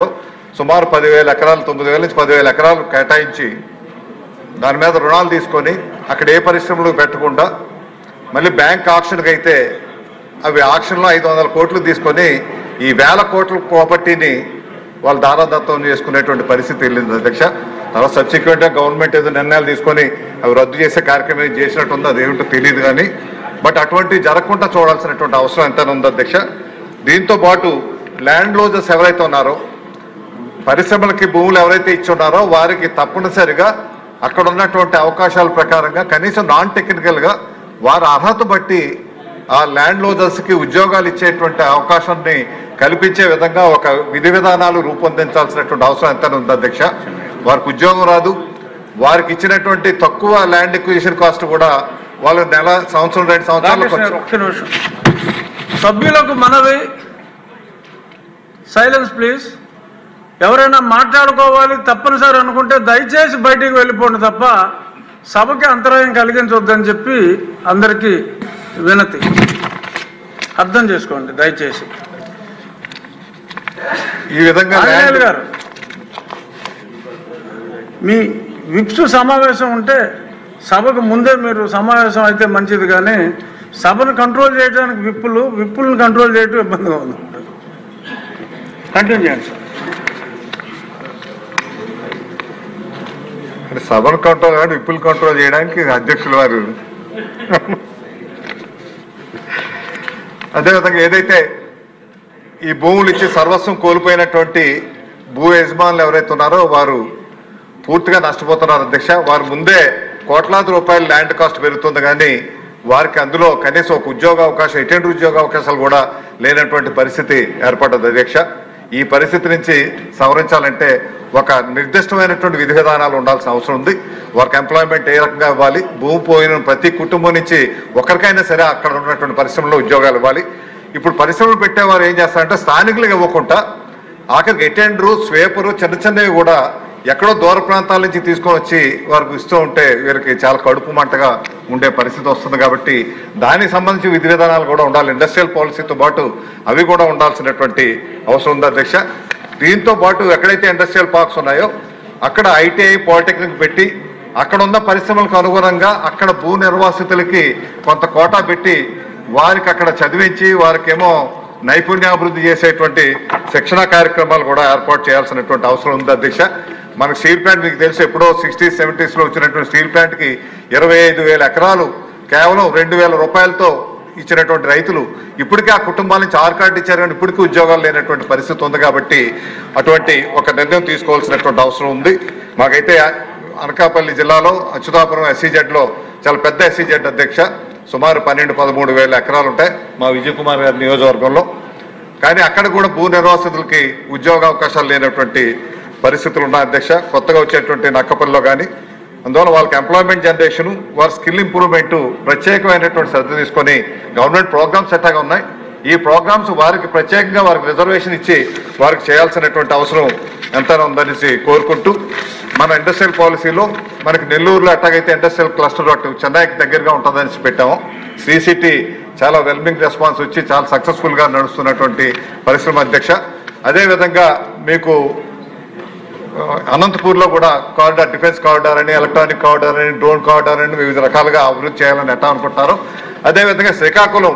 సుమారు 10,000 ఎకరాలు 9,000 నుంచి 10,000 ఎకరాలు కేటాయించి దాని మీద రుణాలు తీసుకొని అక్కడ ఏ పరిశ్రమలు పెట్టకుండా మళ్ళీ బ్యాంక్ ఆక్షన్కి అయితే అవి ఆక్షన్లో 500 కోట్లు తీసుకొని ఈ వేల కోట్ల ప్రాపర్టీని వాళ్ళు దారాదత్తం చేసుకునేటువంటి పరిస్థితి వెళ్ళింది అధ్యక్ష. తర్వాత సబ్సిక్వెంట్గా గవర్నమెంట్ ఏదో నిర్ణయాలు తీసుకొని అవి రద్దు చేసే కార్యక్రమం చేసినట్టుందో అదేమిటో తెలియదు కానీ బట్ అటువంటి జరగకుండా చూడాల్సినటువంటి అవసరం ఎంత ఉంది అధ్యక్ష. దీంతో పాటు ల్యాండ్ లోజర్స్ ఎవరైతే ఉన్నారో పరిశ్రమలకి భూములు ఎవరైతే ఇచ్చున్నారో వారికి తప్పనిసరిగా అక్కడ ఉన్నటువంటి అవకాశాల ప్రకారంగా కనీసం నాన్ టెక్నికల్గా వారి అర్హత బట్టి ఆ ల్యాండ్ లోజర్స్కి ఉద్యోగాలు ఇచ్చేటువంటి అవకాశాన్ని కల్పించే విధంగా ఒక విధి విధానాలు రూపొందించాల్సినటువంటి అవసరం ఎంత ఉంది అధ్యక్ష. వారికి ఉద్యోగం రాదు, వారికి ఇచ్చినటువంటి తక్కువ ల్యాండ్ ఎక్విజిషన్ కాస్ట్ కూడా వాళ్ళు నెల సంవత్సరం 2 సంవత్సరాలు. సభ్యులకు మనవి, సైలెన్స్ ప్లీజ్. ఎవరైనా మాట్లాడుకోవాలి తప్పనిసరి అనుకుంటే దయచేసి బయటికి వెళ్ళిపోండి తప్ప సభకి అంతరాయం కలిగించొద్దని చెప్పి అందరికీ వినతి. అర్థం చేసుకోండి దయచేసి. ఈ విధంగా గారు మీ విప్స్ సమావేశం ఉంటే సభకు ముందే మీరు సమావేశం అయితే మంచిది, కానీ సభను కంట్రోల్ చేయడానికి విప్పులను కంట్రోల్ చేయడం ఇబ్బందిగా ఉంది. కంటిన్యూ చేయండి సార్. సభను కంట్రోల్ కానీ విప్పులు కంట్రోల్ చేయడానికి అధ్యక్షులు వారు. అదేవిధంగా ఏదైతే ఈ భూములు ఇచ్చి సర్వస్వం కోల్పోయినటువంటి భూ యజమానులు ఎవరైతే ఉన్నారో వారు పూర్తిగా నష్టపోతున్నారు అధ్యక్ష. వారు ముందే కోట్లాది రూపాయల ల్యాండ్ కాస్ట్ పెరుగుతుంది కానీ వారికి అందులో కనీసం ఒక ఉద్యోగ అవకాశం, ఎటువంటి ఉద్యోగ అవకాశాలు కూడా లేనటువంటి పరిస్థితి ఏర్పడ్డది అధ్యక్ష. ఈ పరిస్థితి నుంచి సవరించాలంటే ఒక నిర్దిష్టమైనటువంటి విధి విధానాలు ఉండాల్సిన అవసరం ఉంది. వారికి ఎంప్లాయ్మెంట్ ఏ రకంగా ఇవ్వాలి, భూమి పోయిన ప్రతి కుటుంబం నుంచి ఒకరికైనా సరే అక్కడ ఉన్నటువంటి పరిశ్రమలో ఉద్యోగాలు ఇవ్వాలి. ఇప్పుడు పరిశ్రమలు పెట్టేవారు ఏం చేస్తారంటే స్థానికులకు ఇవ్వకుండా ఆఖరికి అటెండరు, స్వేపరు చిన్న చిన్నవి కూడా ఎక్కడో దూర ప్రాంతాల నుంచి తీసుకొని వచ్చి వారికి ఇస్తూ ఉంటే వీరికి చాలా కడుపు మంటగా ఉండే పరిస్థితి వస్తుంది. కాబట్టి దానికి సంబంధించి విధి విధానాలు కూడా ఉండాలి. ఇండస్ట్రియల్ పాలసీతో పాటు అవి కూడా ఉండాల్సినటువంటి అవసరం ఉంది అధ్యక్ష. దీంతో పాటు ఎక్కడైతే ఇండస్ట్రియల్ పార్క్స్ ఉన్నాయో అక్కడ ఐటీఐ, పాలిటెక్నిక్ పెట్టి అక్కడ ఉన్న పరిశ్రమలకు అనుగుణంగా అక్కడ భూ నిర్వాసితులకి కొంత కోటా పెట్టి వారికి అక్కడ చదివించి వారికేమో నైపుణ్యాభివృద్ధి చేసేటువంటి శిక్షణ కార్యక్రమాలు కూడా ఏర్పాటు చేయాల్సినటువంటి అవసరం ఉంది అధ్యక్ష. మనకు స్టీల్ ప్లాంట్ మీకు తెలుసు, ఎప్పుడో 60s, 70s వచ్చినటువంటి స్టీల్ ప్లాంట్కి 25,000 ఎకరాలు కేవలం 2,000 రూపాయలతో ఇచ్చినటువంటి రైతులు ఇప్పటికీ ఆ కుటుంబాల నుంచి ఆర్ కార్డు ఇచ్చారు కానీ ఇప్పటికీ ఉద్యోగాలు లేనటువంటి పరిస్థితి ఉంది. కాబట్టి అటువంటి ఒక నిర్ణయం తీసుకోవాల్సినటువంటి అవసరం ఉంది. మాకైతే అనకాపల్లి జిల్లాలో అచ్యుతాపురం SEZలో చాలా పెద్ద SEZ అధ్యక్ష, సుమారు 12-13 ఎకరాలు ఉంటాయి మా విజయ్ కుమార్ గారి నియోజకవర్గంలో. కానీ అక్కడ కూడా భూ నిర్వాసితులకి ఉద్యోగ అవకాశాలు లేనటువంటి పరిస్థితులు ఉన్నాయి అధ్యక్ష. కొత్తగా వచ్చేటువంటి నక్కపల్లిలో కానీ అందువల్ల వాళ్ళకి ఎంప్లాయ్మెంట్ జనరేషను, వారి స్కిల్ ఇంప్రూవ్మెంట్ ప్రత్యేకమైనటువంటి శ్రద్ధ తీసుకొని గవర్నమెంట్ ప్రోగ్రామ్స్ ఎట్టాగా ఉన్నాయి ఈ ప్రోగ్రామ్స్ వారికి ప్రత్యేకంగా వారికి రిజర్వేషన్ ఇచ్చి వారికి చేయాల్సినటువంటి అవసరం ఎంతైనా ఉందనేసి కోరుకుంటూ మన ఇండస్ట్రియల్ పాలసీలో మనకి నెల్లూరులో ఎట్టాగైతే ఇండస్ట్రియల్ క్లస్టర్ అటు చెన్నైకి దగ్గరగా ఉంటుందనేసి పెట్టాము. శ్రీ సిటీ చాలా వెల్మింగ్ రెస్పాన్స్ వచ్చి చాలా సక్సెస్ఫుల్గా నడుస్తున్నటువంటి పరిశ్రమ అధ్యక్ష. అదేవిధంగా మీకు అనంతపూర్లో కూడా కారిడార్, డిఫెన్స్ కారిడార్ అని, ఎలక్ట్రానిక్ కారిడార్ అని, డ్రోన్ కారిడార్ అని వివిధ రకాలుగా అభివృద్ధి చేయాలని ఎట్టా అనుకుంటారు. అదేవిధంగా శ్రీకాకుళం